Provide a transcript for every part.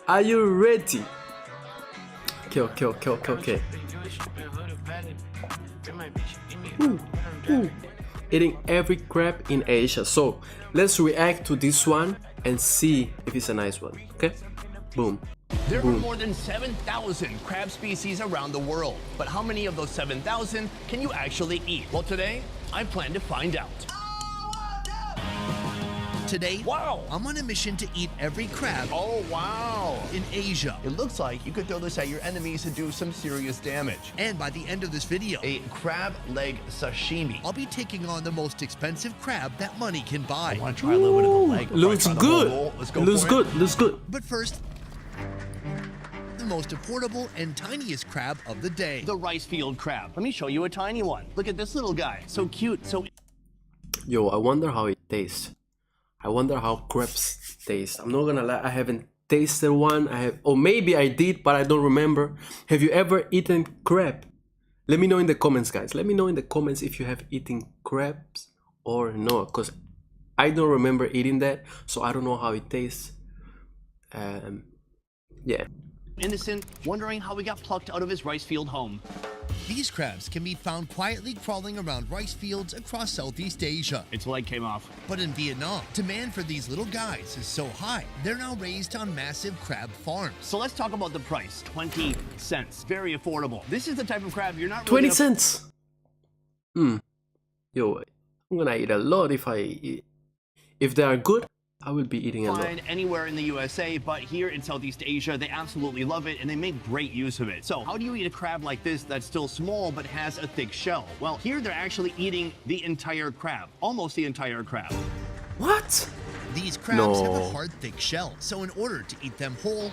Are you ready? Okay. Ooh. Eating every crab in Asia. So let's react to this one and see if it's a nice one. Okay? Boom. There are more than 7,000 crab species around the world. But how many of those 7,000 can you actually eat? Well, today, I plan to find out. Today, Wow! I'm on a mission to eat every crab Oh, wow! in Asia. It looks like you could throw this at your enemies to do some serious damage. And by the end of this video, A crab leg sashimi. I'll be taking on the most expensive crab that money can buy. I want to try a little bit of the leg. before I Looks try the whole good. roll. Let's go Looks for good. it. Looks good. But first, the most affordable and tiniest crab of the day. The rice field crab. Let me show you a tiny one. Look at this little guy. So cute. So Yo, I wonder how it tastes. I wonder how crabs taste. I'm not gonna lie, I haven't tasted one. Or maybe I did, but I don't remember. Have you ever eaten crab? Let me know in the comments, guys. Let me know in the comments if you have eaten crabs or no, because I don't remember eating that, so I don't know how it tastes. Yeah. innocent, wondering how he got plucked out of his rice field home. These crabs can be found quietly crawling around rice fields across Southeast Asia. Its leg came off. But in Vietnam, demand for these little guys is so high, they're now raised on massive crab farms. So let's talk about the price. 20 cents. Very affordable. This is the type of crab you're not 20 really cents. Yo, I'm gonna eat a lot if they are good. I will be eating a lot. find anywhere in the USA, but here in Southeast Asia, they absolutely love it and they make great use of it. So how do you eat a crab like this that's still small but has a thick shell? Well, here they're actually eating the entire crab, almost the entire crab. What? These crabs have a No. hard, thick shell, so in order to eat them whole,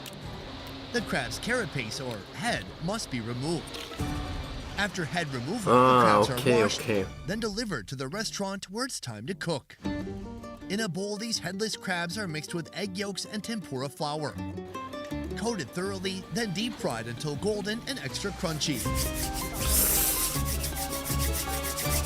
the crab's carapace or head must be removed. After head removal, the crabs are washed, then delivered to the restaurant where it's time to cook. In a bowl, these headless crabs are mixed with egg yolks and tempura flour. Coated thoroughly, then deep fried until golden and extra crunchy.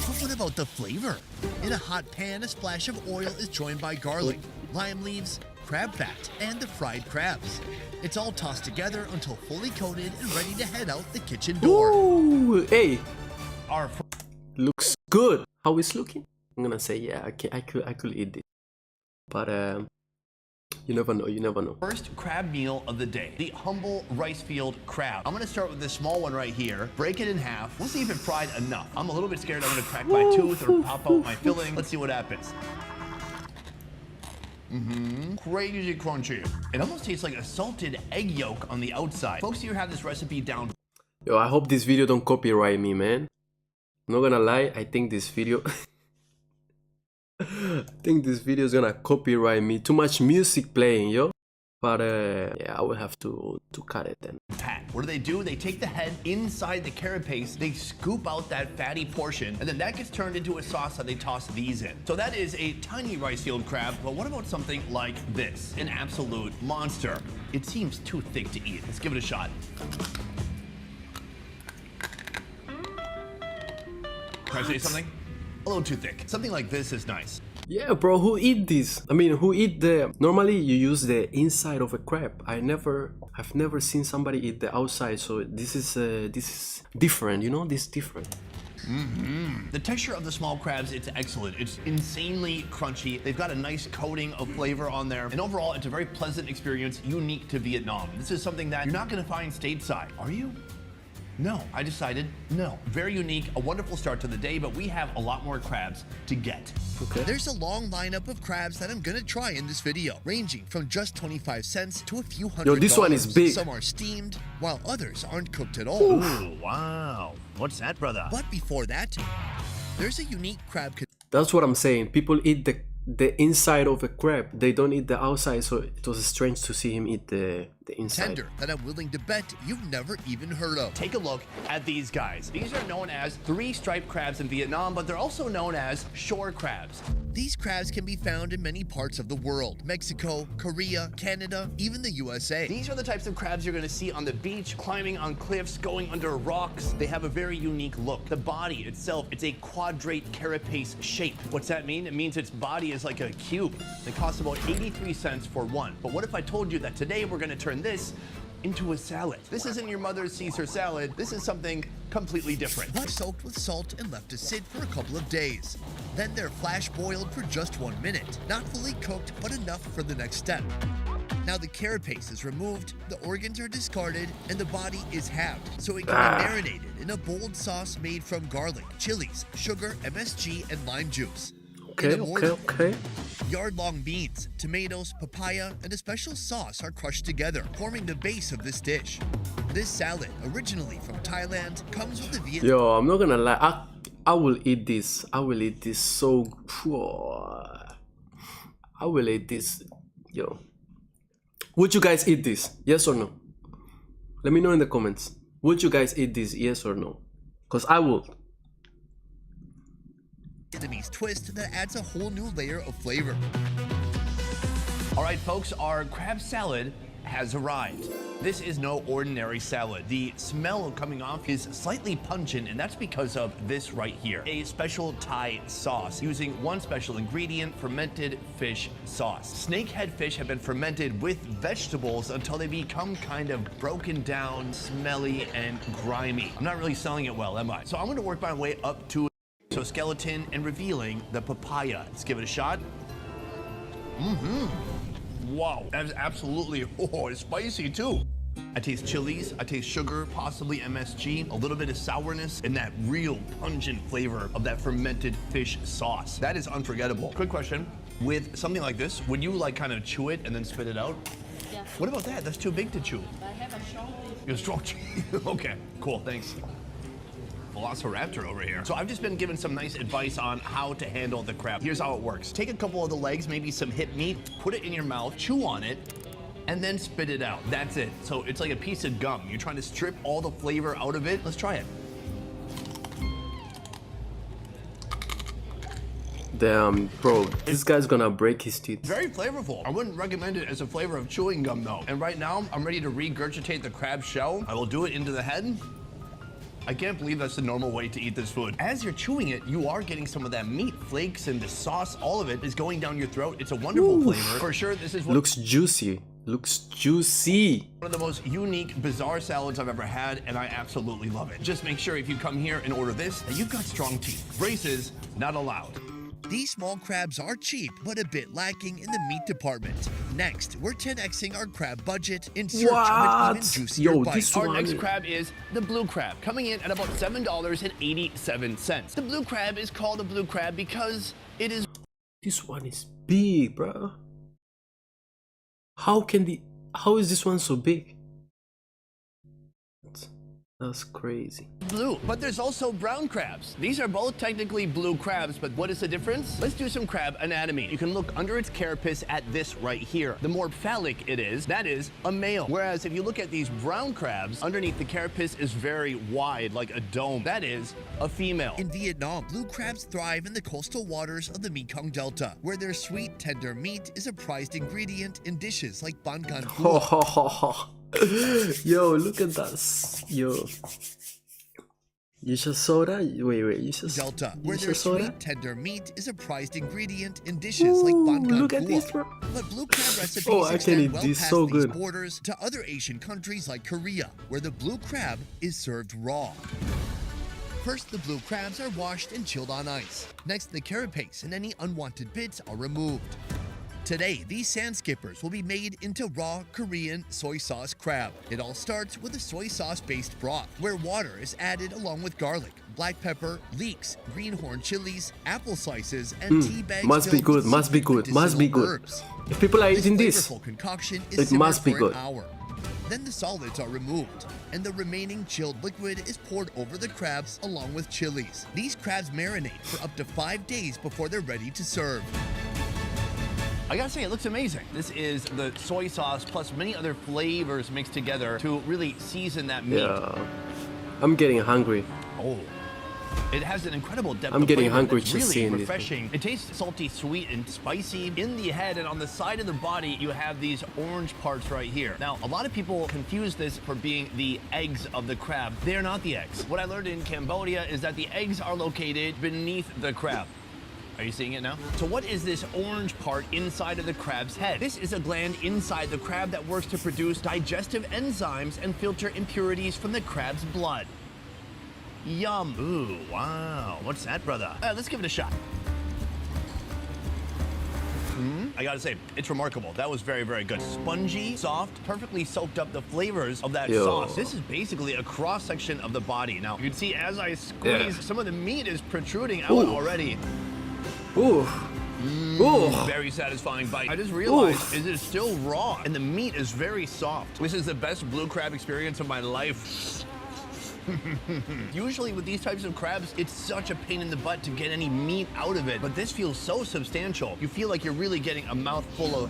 But what about the flavor? In a hot pan, a splash of oil is joined by garlic, lime leaves, crab fat, and the fried crabs. It's all tossed together until fully coated and ready to head out the kitchen door. Ooh, hey, Our looks good. How is looking? I'm gonna say yeah. I could eat it, but you never know. You never know. first crab meal of the day, the humble rice field crab. I'm gonna start with this small one right here, break it in half. We'll see if it fried enough. I'm a little bit scared I'm gonna crack my tooth or pop out my filling. Let's see what happens. Crazy crunchy. It almost tastes like a salted egg yolk on the outside. Folks here have this recipe down. Yo, I hope this video don't copyright me, man. I'm not gonna lie. I think this video. I think this video is gonna copyright me. Too much music playing, yo. But yeah, I will have to cut it then. Pat. What do? They take the head inside the carapace, they scoop out that fatty portion, and then that gets turned into a sauce that they toss these in. So that is a tiny rice field crab, but what about something like this? An absolute monster. It seems too thick to eat. Let's give it a shot. Can I say something? A little too thick. Something like this is nice. Yeah, bro, who eat this? I mean, who eat the... Normally, you use the inside of a crab. I've never seen somebody eat the outside, so this is different, you know? This is different. The texture of the small crabs, it's excellent. It's insanely crunchy. They've got a nice coating of flavor on there. And overall, it's a very pleasant experience, unique to Vietnam. This is something that you're not gonna find stateside. Are you? No, I decided no. Very unique, a wonderful start to the day, but we have a lot more crabs to get. Okay. There's a long lineup of crabs that I'm gonna try in this video, ranging from just 25 cents to a few hundred. Yo, this one is big. Some are steamed, while others aren't cooked at all. Ooh, wow. What's that, brother? But before that, there's a unique crab. That's what I'm saying. People eat the inside of a crab. They don't eat the outside, so it was strange to see him eat the inside. Tender that I'm willing to bet you've never even heard of. Take a look at these guys. These are known as three-striped crabs in Vietnam, but they're also known as shore crabs. These crabs can be found in many parts of the world: Mexico, Korea, Canada, even the USA. These are the types of crabs you're going to see on the beach, climbing on cliffs, going under rocks. They have a very unique look. The body itself, it's a quadrate carapace shape. What's that mean? It means its body is is like a cube. It costs about 83 cents for one. But what if I told you that today we're gonna turn this into a salad? This isn't your mother's Caesar salad. This is something completely different. Once soaked with salt and left to sit for a couple of days. Then they're flash boiled for just 1 minute. Not fully cooked, but enough for the next step. Now the carapace is removed, the organs are discarded, and the body is halved, so it can be marinated in a bold sauce made from garlic, chilies, sugar, MSG, and lime juice. Okay. Yard-long beans, tomatoes, papaya, and a special sauce are crushed together, forming the base of this dish. This salad, originally from Thailand, comes with a Vietnamese... Yo, I'm not gonna lie. I will eat this. I will eat this so... I will eat this. Yo. Would you guys eat this? Yes or no? Let me know in the comments. Would you guys eat this? Yes or no? Because I will. Vietnamese twist that adds a whole new layer of flavor. All right, folks, our crab salad has arrived. This is no ordinary salad. The smell coming off is slightly pungent, and that's because of this right here, a special Thai sauce using one special ingredient, fermented fish sauce. Snakehead fish have been fermented with vegetables until they become kind of broken down, smelly, and grimy. I'm not really selling it well, am I? So I'm gonna work my way up to skeleton and revealing the papaya. Let's give it a shot. Wow, that is absolutely, it's spicy too. I taste chilies, I taste sugar, possibly MSG, a little bit of sourness, and that real pungent flavor of that fermented fish sauce. That is unforgettable. Quick question, with something like this, would you like kind of chew it and then spit it out? Yeah. What about that? That's too big to chew. I have a strong teeth. You're strong. Okay, cool, thanks. Velociraptor over here. So I've just been given some nice advice on how to handle the crab. Here's how it works. Take a couple of the legs, maybe some hip meat, put it in your mouth, chew on it, and then spit it out. That's it. So it's like a piece of gum. You're trying to strip all the flavor out of it. Let's try it. Damn, bro, this guy's gonna break his teeth. Very flavorful. I wouldn't recommend it as a flavor of chewing gum though. And right now, I'm ready to regurgitate the crab shell. I will do it into the head. I can't believe that's the normal way to eat this food. As you're chewing it, you are getting some of that meat flakes and the sauce, all of it is going down your throat. It's a wonderful flavor. For sure, this is looks juicy. Looks juicy. One of the most unique, bizarre salads I've ever had, and I absolutely love it. Just make sure if you come here and order this, that you've got strong teeth. Braces, not allowed. These small crabs are cheap, but a bit lacking in the meat department. Next, we're 10xing our crab budget in search of an even juicier bite. Our next crab is the blue crab, coming in at about $7.87. The blue crab is called a blue crab because it is... This one is big, bro. How is this one so big? That's crazy. Blue, but there's also brown crabs. These are both technically blue crabs, but what is the difference? Let's do some crab anatomy. You can look under its carapace at this right here. The more phallic it is, that is a male. Whereas if you look at these brown crabs, underneath the carapace is very wide, like a dome. That is a female. In Vietnam, blue crabs thrive in the coastal waters of the Mekong Delta, where their sweet, tender meat is a prized ingredient in dishes like ban gan cua. Yo, look at that. Yo. You just saw that? Wait, you just Delta, you where just their saw sweet, that? tender meat is a prized ingredient in dishes like ban gan Look at cua. this, bro. But blue crab recipes Oh, I can extend eat well this past so these good. borders to other Asian countries like Korea, where the blue crab is served raw. First, the blue crabs are washed and chilled on ice. Next, the carapace and any unwanted bits are removed. Today, these sand skippers will be made into raw Korean soy sauce crab. It all starts with a soy sauce-based broth, where water is added along with garlic, black pepper, leeks, greenhorn chilies, apple slices, and tea bags. Must be good, must be good, must be good. Herbs. If people are eating this, flavorful concoction is it simmered must be for good. an hour. Then the solids are removed, and the remaining chilled liquid is poured over the crabs along with chilies. These crabs marinate for up to 5 days before they're ready to serve. I gotta say, it looks amazing. This is the soy sauce plus many other flavors mixed together to really season that meat. Yeah. I'm getting hungry. Oh. It has an incredible depth I'm of getting flavor hungry that's just really seeing this. refreshing. It tastes salty, sweet, and spicy in the head, and on the side of the body, you have these orange parts right here. Now, a lot of people confuse this for being the eggs of the crab. They are not the eggs. What I learned in Cambodia is that the eggs are located beneath the crab. Are you seeing it now? So what is this orange part inside of the crab's head? This is a gland inside the crab that works to produce digestive enzymes and filter impurities from the crab's blood. Yum. Ooh, wow. What's that, brother? Let's give it a shot. I gotta say, it's remarkable. That was very, very good. Spongy, soft, perfectly soaked up the flavors of that sauce. This is basically a cross-section of the body. Now, you can see as I squeeze, some of the meat is protruding out already. Ooh. Ooh. Very satisfying bite. I just realized it is still raw, and the meat is very soft. This is the best blue crab experience of my life. Usually with these types of crabs, it's such a pain in the butt to get any meat out of it, but this feels so substantial. You feel like you're really getting a mouthful of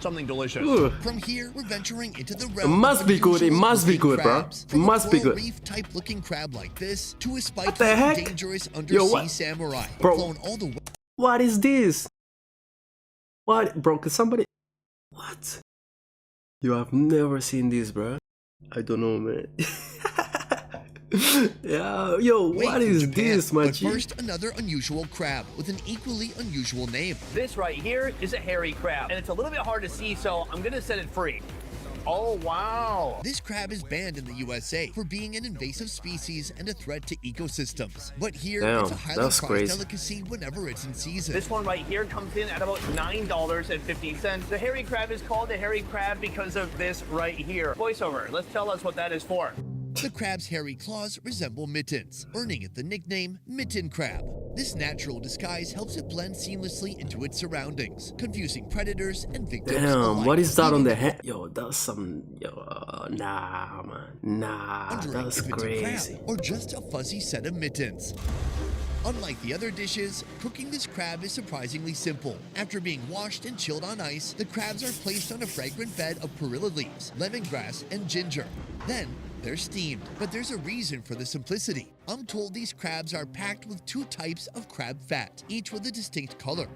something delicious. Ooh. From here, we're venturing into the It realm must be good. It must be good, bro. It must be good. Reef-type looking crab like this to a spike What the heck? dangerous undersea samurai, Bro. flown all the way. What is this? What, bro? Can somebody? What? You have never seen this, bro? I don't know, man. Yeah, yo, what is Japan, this, my But G? first, another unusual crab with an equally unusual name. This right here is a hairy crab, and it's a little bit hard to see, so I'm gonna set it free. Oh, wow. This crab is banned in the USA for being an invasive species and a threat to ecosystems. But here, it's a Damn, highly that's prized crazy. delicacy whenever it's in season. This one right here comes in at about $9.50. The hairy crab is called the hairy crab because of this right here. Voiceover, let's tell us what that is for. The crab's hairy claws resemble mittens, earning it the nickname mitten crab. This natural disguise helps it blend seamlessly into its surroundings, confusing predators and victims Damn, alike. what is that on the head? Yo, that's some. Yo, nah, man. Nah, Wondering that's if it's a crazy. crab or just a fuzzy set of mittens. Unlike the other dishes, cooking this crab is surprisingly simple. After being washed and chilled on ice, the crabs are placed on a fragrant bed of perilla leaves, lemongrass, and ginger. Then, they're steamed. But there's a reason for the simplicity. I'm told these crabs are packed with 2 types of crab fat, each with a distinct color.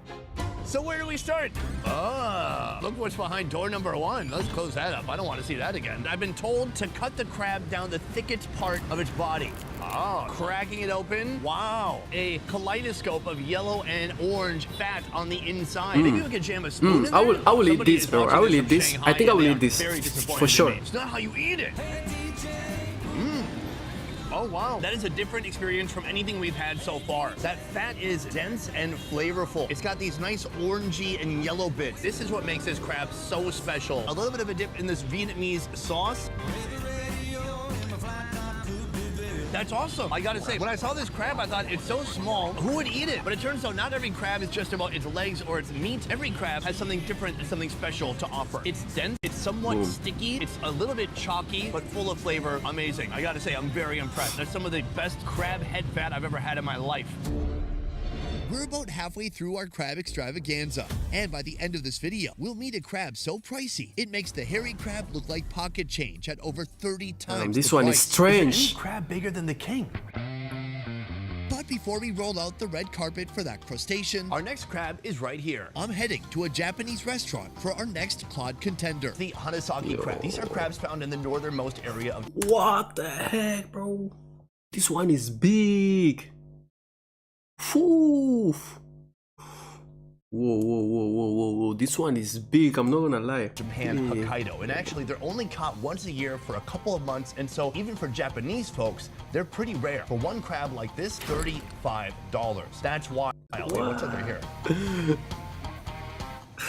So where do we start? Ah, look what's behind door number 1. Let's close that up. I don't want to see that again. I've been told to cut the crab down the thickest part of its body. Oh, cracking it open. Wow. A kaleidoscope of yellow and orange fat on the inside. Maybe we could jam a spoon in there? I will eat Somebody this, is bro. watching I will this eat from this. Shanghai, I think I and will they eat are this very disappointed for in sure. me. It's not how you eat it. Oh, wow. That is a different experience from anything we've had so far. That fat is dense and flavorful. It's got these nice orangey and yellow bits. This is what makes this crab so special. A little bit of a dip in this Vietnamese sauce. That's awesome. I gotta say, when I saw this crab, I thought it's so small, who would eat it? But it turns out not every crab is just about its legs or its meat. Every crab has something different and something special to offer. It's dense, it's somewhat sticky, it's a little bit chalky, but full of flavor. Amazing. I gotta say, I'm very impressed. That's some of the best crab head fat I've ever had in my life. We're about halfway through our crab extravaganza, and by the end of this video, we'll meet a crab so pricey, it makes the hairy crab look like pocket change at over 30 times This the one price. is strange. Is any crab bigger than the king? But before we roll out the red carpet for that crustacean, Our next crab is right here. I'm heading to a Japanese restaurant for our next Claude contender. The Hanasaki crab. These are crabs found in the northernmost area of What the heck, bro? This one is big. Whew. Whoa. This one is big. I'm not gonna lie. Japan, Hokkaido. And actually, they're only caught once a year for a couple of months. And so even for Japanese folks, they're pretty rare. For one crab like this, $35. That's wild. Hey, what's under here?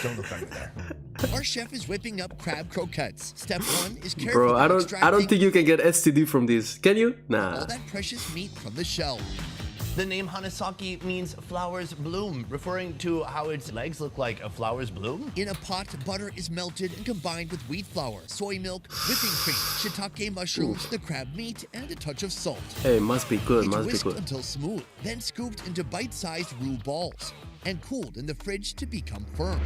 Don't look under there. Our chef is whipping up crab croquettes. Step 1 is carefully Bro, I don't extracting think you can get STD from this. Can you? all Nah. that precious meat from the shell. The name Hanasaki means flowers bloom, referring to how its legs look like a flower's bloom. In a pot, butter is melted and combined with wheat flour, soy milk, whipping cream, shiitake mushrooms, the crab meat, and a touch of salt. Hey, must be good. It's Must be whisked good. until smooth, then scooped into bite-sized roux balls and cooled in the fridge to become firm.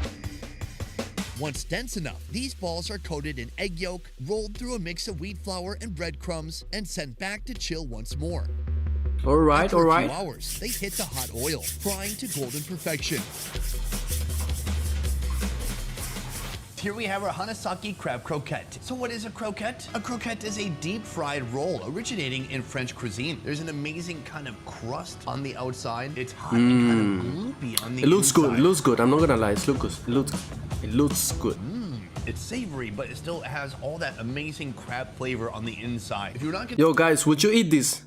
Once dense enough, these balls are coated in egg yolk, rolled through a mix of wheat flour and breadcrumbs, and sent back to chill once more. All right, After all a right. few hours, they hit the hot oil, frying to golden perfection. Here we have our Hanasaki crab croquette. So what is a croquette? A croquette is a deep-fried roll originating in French cuisine. There's an amazing kind of crust on the outside. It's hot and kind of gloopy on the inside. It looks good. It looks good. I'm not gonna lie. It looks good. It looks good. It's savory, but it still has all that amazing crab flavor on the inside. If you're not getting Yo, guys, would you eat this?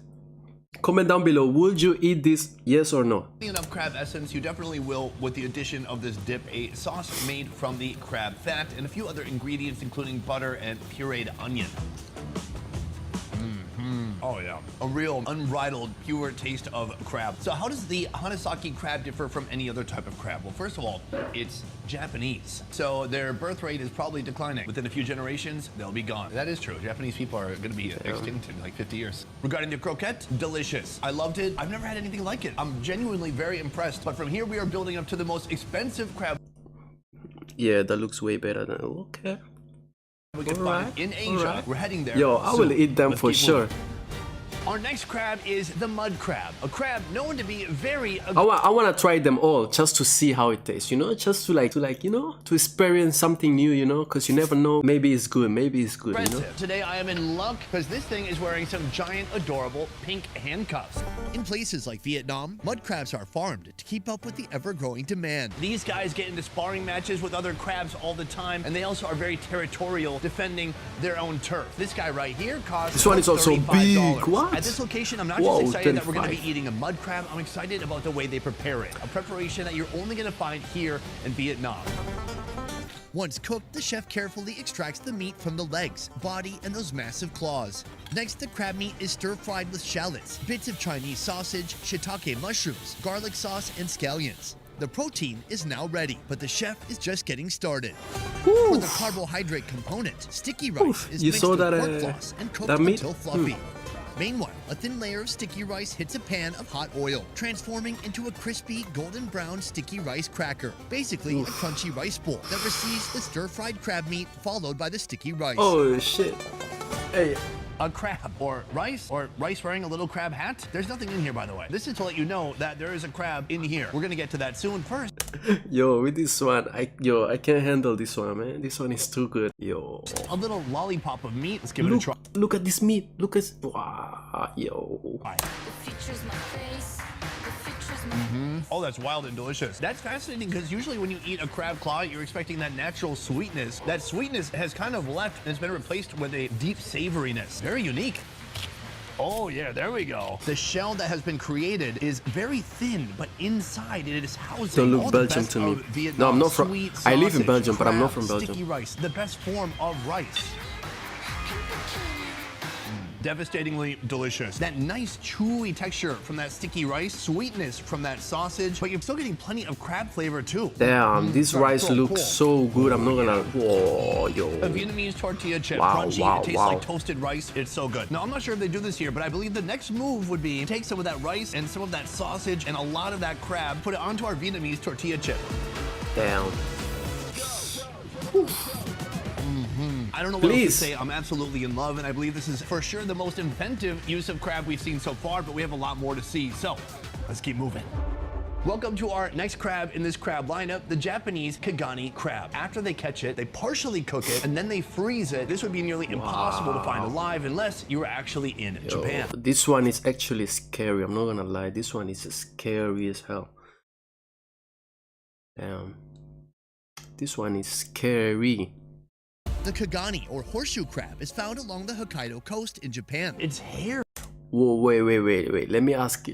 Comment down below. Would you eat this? Yes or no? enough crab essence, you definitely will with the addition of this dip, a sauce made from the crab fat and a few other ingredients, including butter and pureed onion. Oh yeah, a real unbridled, pure taste of crab. So how does the Hanasaki crab differ from any other type of crab? Well, first of all, it's Japanese. So their birth rate is probably declining. Within a few generations, they'll be gone. That is true. Japanese people are gonna be extinct in like 50 years. Regarding the croquette, delicious. I loved it. I've never had anything like it. I'm genuinely very impressed. But from here, we are building up to the most expensive crab. Yeah, that looks way better than, okay. We can find in Asia. We're heading there. Yo, I will eat them for sure. Our next crab is the mud crab, a crab known to be very I want to try them all just to see how it tastes, you know, just to like, you know, to experience something new, you know, because you never know, maybe it's good, you know. Today I am in luck because this thing is wearing some giant, adorable pink handcuffs. In places like Vietnam, mud crabs are farmed to keep up with the ever-growing demand. These guys get into sparring matches with other crabs all the time, and they also are very territorial, defending their own turf. This guy right here costs This one is also big. What? At this location, I'm not just excited that we're going to be eating a mud crab, I'm excited about the way they prepare it. A preparation that you're only going to find here in Vietnam. Once cooked, the chef carefully extracts the meat from the legs, body, and those massive claws. Next, the crab meat is stir-fried with shallots, bits of Chinese sausage, shiitake mushrooms, garlic sauce, and scallions. The protein is now ready, but the chef is just getting started. For the carbohydrate component, sticky rice is mixed with pork floss and cooked until fluffy. Meanwhile, a thin layer of sticky rice hits a pan of hot oil, transforming into a crispy, golden brown sticky rice cracker. Basically, a crunchy rice bowl that receives the stir-fried crab meat followed by the sticky rice. Oh shit. Hey. A crab or rice wearing a little crab hat. There's nothing in here, by the way. This is to let you know that there is a crab in here. We're gonna get to that soon. First, yo, with this one, I can't handle this one, man. This one is too good. Yo, a little lollipop of meat. Let's give it a try. Look at this meat. Look at, wow, yo. Oh, that's wild and delicious. That's fascinating because usually when you eat a crab claw, you're expecting that natural sweetness. That sweetness has kind of left and it's been replaced with a deep savoriness. Very unique. Oh yeah, there we go. The shell that has been created is very thin, but inside it is housing Don't look Belgium to me. No, I'm not from. I live in Belgium, but I'm not from Belgium. Sticky rice, the best form of rice. Devastatingly delicious. That nice chewy texture from that sticky rice, sweetness from that sausage, but you're still getting plenty of crab flavor too. Damn, this rice looks so good. I'm not gonna. Whoa, yo. A Vietnamese tortilla chip, wow, crunchy. Wow, it tastes like toasted rice. It's so good. Now I'm not sure if they do this here, but I believe the next move would be take some of that rice and some of that sausage and a lot of that crab, put it onto our Vietnamese tortilla chip. Damn. I don't know what else to say. I'm absolutely in love, and I believe this is for sure the most inventive use of crab we've seen so far, but we have a lot more to see. So let's keep moving. Welcome to our next crab in this crab lineup, the Japanese Kagani crab. After they catch it, they partially cook it, and then they freeze it. This would be nearly impossible to find alive unless you were actually in Japan. This one is actually scary. I'm not gonna lie. This one is scary as hell. Damn. This one is scary. The Kagani, or horseshoe crab, is found along the Hokkaido coast in Japan. Its hair. Whoa, wait. Let me ask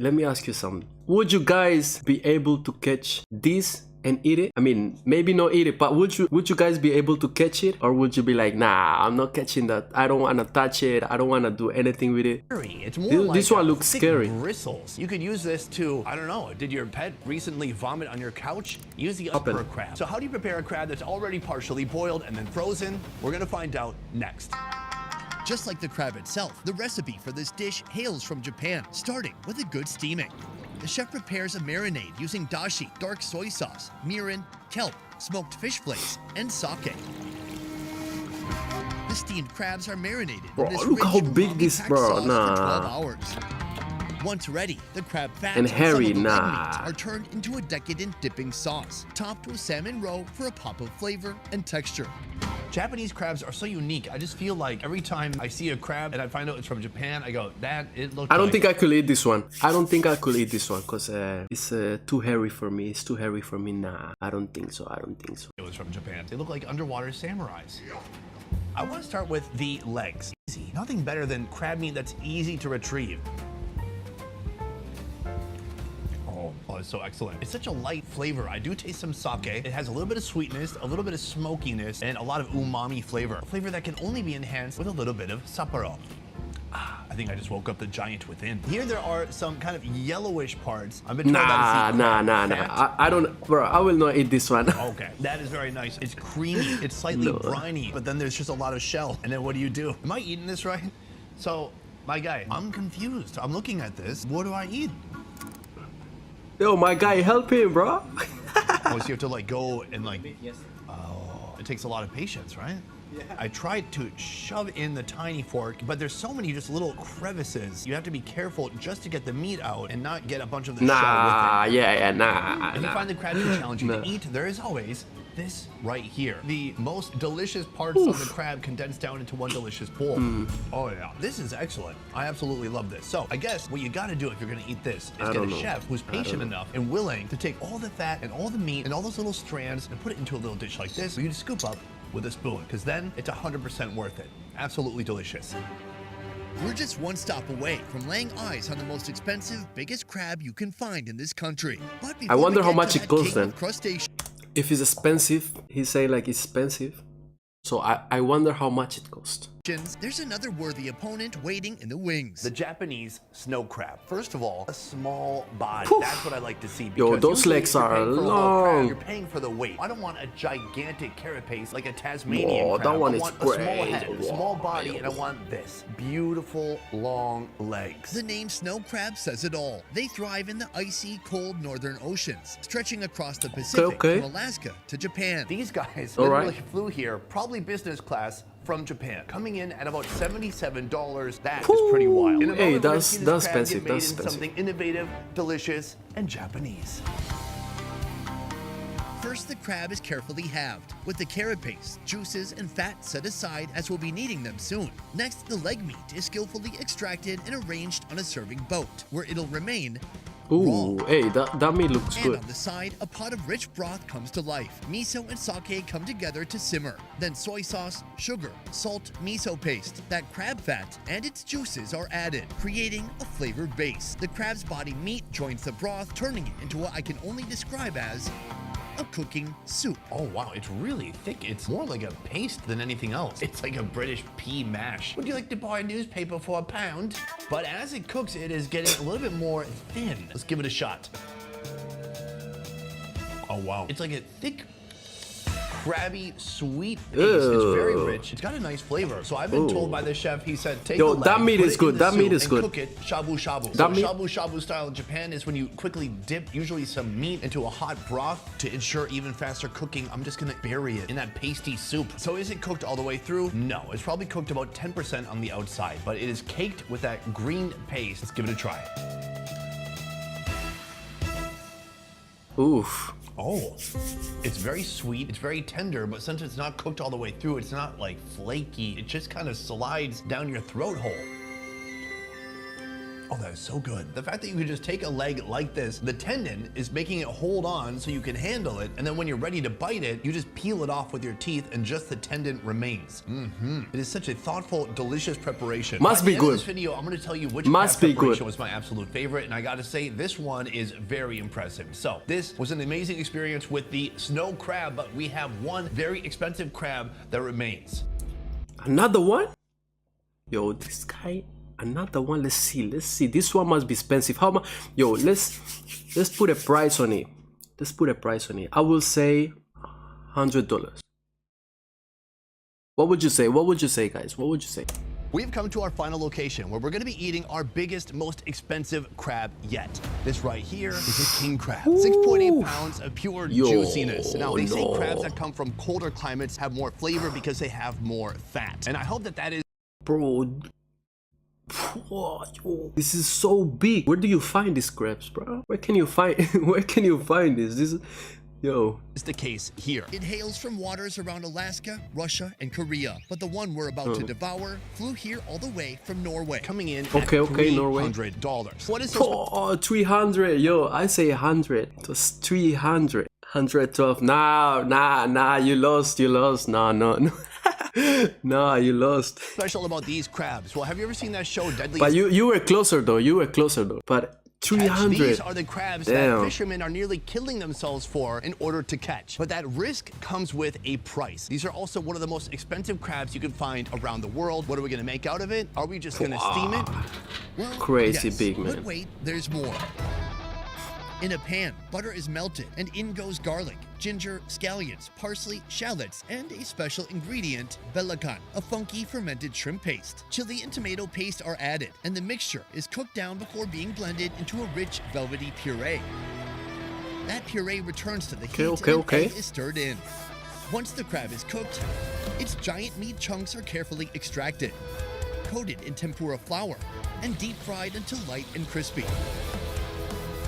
you something. Would you guys be able to catch this and eat it? I mean, maybe not eat it, but would you guys be able to catch it? Or would you be like, nah, I'm not catching that. I don't want to touch it. I don't want to do anything with it. It's more this one looks scary. Bristles. You could use this to, I don't know, did your pet recently vomit on your couch? Use the upper crab. So how do you prepare a crab that's already partially boiled and then frozen? We're gonna find out next. Just like the crab itself, the recipe for this dish hails from Japan, starting with a good steaming. The chef prepares a marinade using dashi, dark soy sauce, mirin, kelp, smoked fish flakes, and sake. The steamed crabs are marinated in this look rich, how big this, umami-packed bro. sauce for 12 hours. Once ready, the crab fat And hairy, some of the leg nah. meats are turned into a decadent dipping sauce, topped with salmon roe for a pop of flavor and texture. Japanese crabs are so unique. I just feel like every time I see a crab and I find out it's from Japan, I go, that it looks I don't like... think I could eat this one. I don't think I could eat this one because it's too hairy for me. It's too hairy for me. Nah, I don't think so. I don't think so. It was from Japan. They look like underwater samurais. I want to start with the legs. Easy. Nothing better than crab meat that's easy to retrieve. Oh, it's so excellent. It's such a light flavor. I do taste some sake. It has a little bit of sweetness, a little bit of smokiness, and a lot of umami flavor. A flavor that can only be enhanced with a little bit of sapporo. I think I just woke up the giant within. Here there are some kind of yellowish parts. I've been told that is the crab fat. I don't, bro. I will not eat this one. Okay, that is very nice. It's creamy. It's slightly briny, but then there's just a lot of shell. And then what do? Am I eating this right? So, my guy, I'm confused. I'm looking at this. What do I eat? Yo, my guy, help him, bro. Oh, so you have to like go and like, oh, it takes a lot of patience, right? Yeah. I tried to shove in the tiny fork, but there's so many just little crevices. You have to be careful just to get the meat out and not get a bunch of the shell with it. Nah. If you find the crab too challenging to eat, there is always this right here. The most delicious parts of the crab condensed down into one delicious bowl. Oh yeah, this is excellent. I absolutely love this. So I guess what you gotta do if you're gonna eat this is get a chef who's patient enough and willing to take all the fat and all the meat and all those little strands and put it into a little dish like this for you to scoop up with a spoon, because then it's 100% worth it. Absolutely delicious. We're just one stop away from laying eyes on the most expensive, biggest crab you can find in this country. But I wonder how much it costs then. then. If it's expensive, he say like it's expensive. So I wonder how much it costs. There's another worthy opponent waiting in the wings. The Japanese snow crab. First of all, a small body. Poof. That's what I like to see. Yo, those legs are long. You're paying for the weight. I don't want a gigantic carapace like a Tasmanian crab. That one I is want great. a small head, a small body, and I want this. Beautiful, long legs. The name snow crab says it all. They thrive in the icy, cold northern oceans, stretching across the Pacific from Alaska to Japan. These guys literally flew here, probably business class, from Japan, coming in at about $77. That is pretty wild. Hey, that's expensive. That's expensive. Something innovative, delicious, and Japanese. First, the crab is carefully halved, with the carapace, juices, and fat set aside as we'll be needing them soon. Next, the leg meat is skillfully extracted and arranged on a serving boat, where it'll remain Ooh, hey, that meat looks good. And on the side, a pot of rich broth comes to life. Miso and sake come together to simmer. Then soy sauce, sugar, salt, miso paste, that crab fat, and its juices are added, creating a flavored base. The crab's body meat joins the broth, turning it into what I can only describe as a cooking soup. Oh wow, it's really thick. It's more like a paste than anything else. It's like a British pea mash. Would you like to buy a newspaper for £1? But as it cooks, it is getting a little bit more thin. Let's give it a shot. Oh wow. It's like a thick, crabby, sweet paste. It's very rich. It's got a nice flavor. So I've been told by the chef, he said, take the leg, that meat put is it good. in the That meat soup is and good. cook it shabu shabu. That meat- shabu shabu style in Japan is when you quickly dip usually some meat into a hot broth to ensure even faster cooking. I'm just gonna bury it in that pasty soup. So is it cooked all the way through? No, it's probably cooked about 10% on the outside, but it is caked with that green paste. Let's give it a try. Oof. Oh, it's very sweet, it's very tender, but since it's not cooked all the way through, it's not like flaky. It just kind of slides down your throat hole. Oh, that is so good. The fact that you can just take a leg like this, the tendon is making it hold on so you can handle it, and then when you're ready to bite it, you just peel it off with your teeth and just the tendon remains. It is such a thoughtful, delicious preparation. Must be At the end of good. this video, I'm gonna tell you which Must be preparation good. was my absolute favorite, and I gotta say, this one is very impressive. So, this was an amazing experience with the snow crab, but we have one very expensive crab that remains. Another one? Yo, this guy. Another one. Let's see. This one must be expensive. How much? Yo, let's put a price on it. Let's put a price on it. I will say $100. What would you say? What would you say, guys? What would you say? We've come to our final location where we're going to be eating our biggest, most expensive crab yet. This right here is a king crab. 6.8 pounds of pure juiciness. Now, they say crabs that come from colder climates have more flavor because they have more fat. And I hope that is... Bro, Whoa, yo, this is so big. Where do you find these crabs, bro? Where can you find where can you find this? This is, yo. Is the case here. It hails from waters around Alaska, Russia, and Korea, but the one we're about to devour flew here all the way from Norway. Coming in Okay, at Norway. $300. What is this? Oh, 300. Yo, I say 100. It was 300. 112. Nah, you lost. No. Nah, you lost. Special about these crabs? Well, have you ever seen that show Deadly? But you were closer though. But 300. These are the crabs Damn. that fishermen are nearly killing themselves for in order to catch. But that risk comes with a price. These are also one of the most expensive crabs you can find around the world. What are we going to make out of it? Are we just going to steam it? Well, Crazy yes, big, man. But wait, there's more. In a pan, butter is melted, and in goes garlic, ginger, scallions, parsley, shallots, and a special ingredient, belacan, a funky fermented shrimp paste. Chili and tomato paste are added, and the mixture is cooked down before being blended into a rich, velvety puree. That puree returns to the heat and egg is stirred in. Once the crab is cooked, its giant meat chunks are carefully extracted, coated in tempura flour, and deep fried until light and crispy.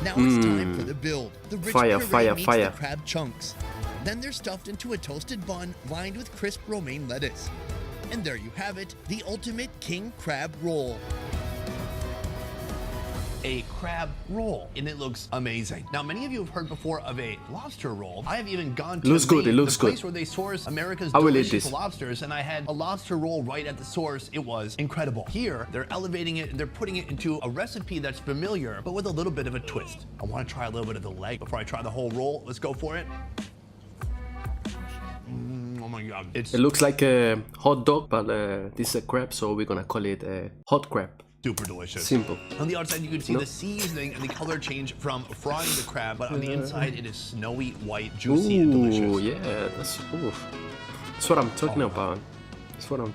Now it's time for the build. The rich puree meets the crab chunks. Then they're stuffed into a toasted bun lined with crisp romaine lettuce. And there you have it, the ultimate king crab roll. A crab roll, and it looks amazing. Now, many of you have heard before of a lobster roll. I have even gone to the place where they source America's delicious lobsters, and I had a lobster roll right at the source. It was incredible. Here, they're elevating it and they're putting it into a recipe that's familiar, but with a little bit of a twist. I want to try a little bit of the leg before I try the whole roll. Let's go for it. Oh my God. It looks like a hot dog, but this is a crab, so we're gonna call it a hot crab. Super delicious. Simple. On the outside, you can see the seasoning and the color change from frying the crab, but on the inside, it is snowy, white, juicy, and delicious. Oh, yeah, that's what I'm talking about.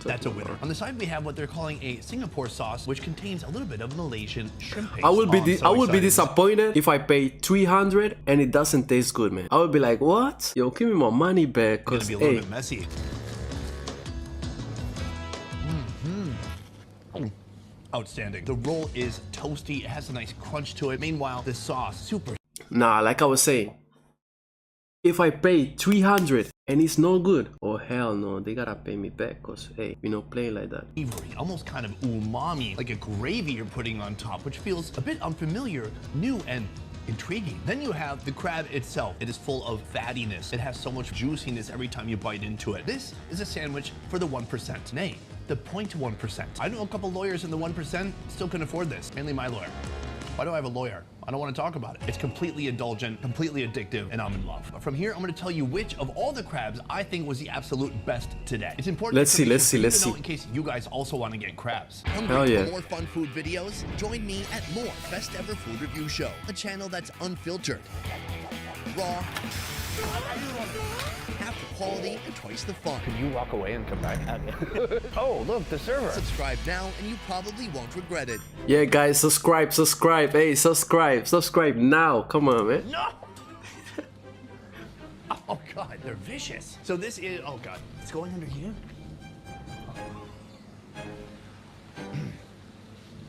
That's a winner. On the side, we have what they're calling a Singapore sauce, which contains a little bit of Malaysian shrimp paste. I will be disappointed if I pay 300 and it doesn't taste good, man. I will be like, what? Yo, give me my money back. It's gonna be a little bit messy. Outstanding. The roll is toasty. It has a nice crunch to it. Meanwhile, the sauce, super. Nah, like I was saying, if I pay 300 and it's no good, oh hell no, they gotta pay me back, cause hey, we not playing like that. Savory, almost kind of umami, like a gravy you're putting on top, which feels a bit unfamiliar, new, and intriguing. Then you have the crab itself. It is full of fattiness. It has so much juiciness every time you bite into it. This is a sandwich for the 1%. Nay, the 0.1%. I know a couple lawyers in the 1% still can afford this, mainly my lawyer. Why do I have a lawyer? I don't want to talk about it. It's completely indulgent, completely addictive, and I'm in love. From here, I'm going to tell you which of all the crabs I think was the absolute best today. It's important. Let's see. In case you guys also want to get crabs. Hungry for more fun food videos? Join me at more Best Ever Food Review Show, a channel that's unfiltered, raw, half the quality, and twice the fun. Can you walk away and come back at me? Oh, look, the server. Subscribe now, and you probably won't regret it. Yeah, guys, subscribe. Hey, subscribe now. Come on, man. No! Oh, God, they're vicious. So this is, oh, God, it's going under here?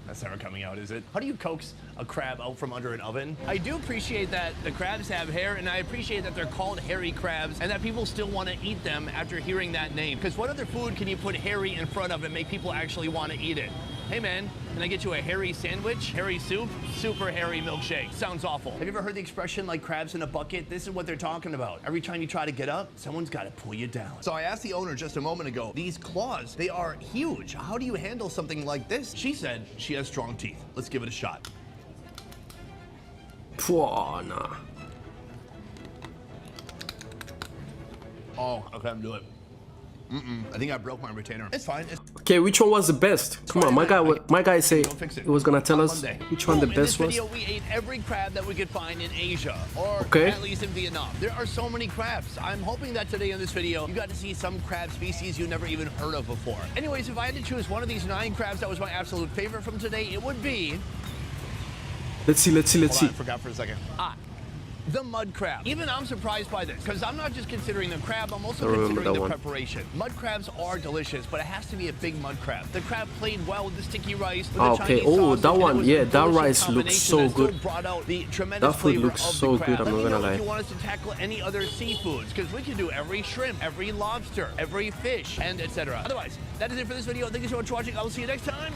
That's never coming out, is it? How do you coax a crab out from under an oven? I do appreciate that the crabs have hair, and I appreciate that they're called hairy crabs, and that people still want to eat them after hearing that name. Because what other food can you put hairy in front of and make people actually want to eat it? Hey man, can I get you a hairy sandwich, hairy soup, super hairy milkshake? Sounds awful. Have you ever heard the expression like crabs in a bucket? This is what they're talking about. Every time you try to get up, someone's got to pull you down. So I asked the owner just a moment ago, these claws, they are huge. How do you handle something like this? She said she has strong teeth. Let's give it a shot. Nah. Oh, I can't do it. I think I broke my retainer. It's fine. Okay, which one was the best? Come on, my guy say he was gonna tell us which one the best was. In this video, we ate every crab that we could find in Asia, or at least in Vietnam. There are so many crabs. I'm hoping that today in this video, you got to see some crab species you never even heard of before. Anyways, if I had to choose one of these 9 crabs that was my absolute favorite from today, it would be... Let's see. I forgot for a second. The mud crab. Even I'm surprised by this, because I'm not just considering the crab, I'm also I remember considering that the one. preparation. Mud crabs are delicious, but it has to be a big mud crab. The crab played well with the sticky rice, with the Okay, Chinese oh, sausage, that and it one, was yeah, a that delicious rice looks combination so that still good. brought out the tremendous That food flavor looks of so the good, crab. I'm Let not me gonna know lie. if you want us to tackle any other seafoods, because we can do every shrimp, every lobster, every fish, and etc. Otherwise, that is it for this video. Thank you so much for watching. I will see you next time.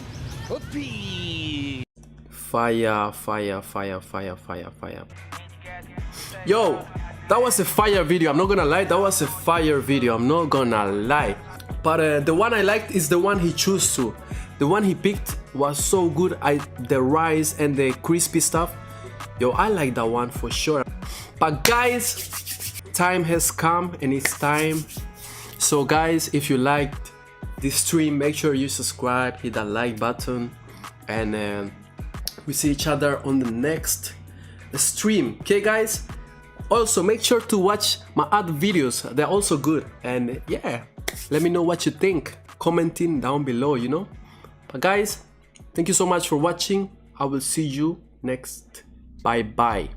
Peace. Fire, fire, fire, fire, fire, fire. Yo, that was a fire video. I'm not gonna lie, that was a fire video. I'm not gonna lie. But the one I liked is the one he chose to. The one he picked was so good. The rice and the crispy stuff. Yo, I like that one for sure. But guys, time has come and it's time. So guys, if you liked this stream, make sure you subscribe, hit that like button, and we see each other on the next stream. Okay guys, also make sure to watch my other videos, they're also good. And yeah, let me know what you think, commenting down below, you know. But guys, thank you so much for watching. I will see you next. Bye bye.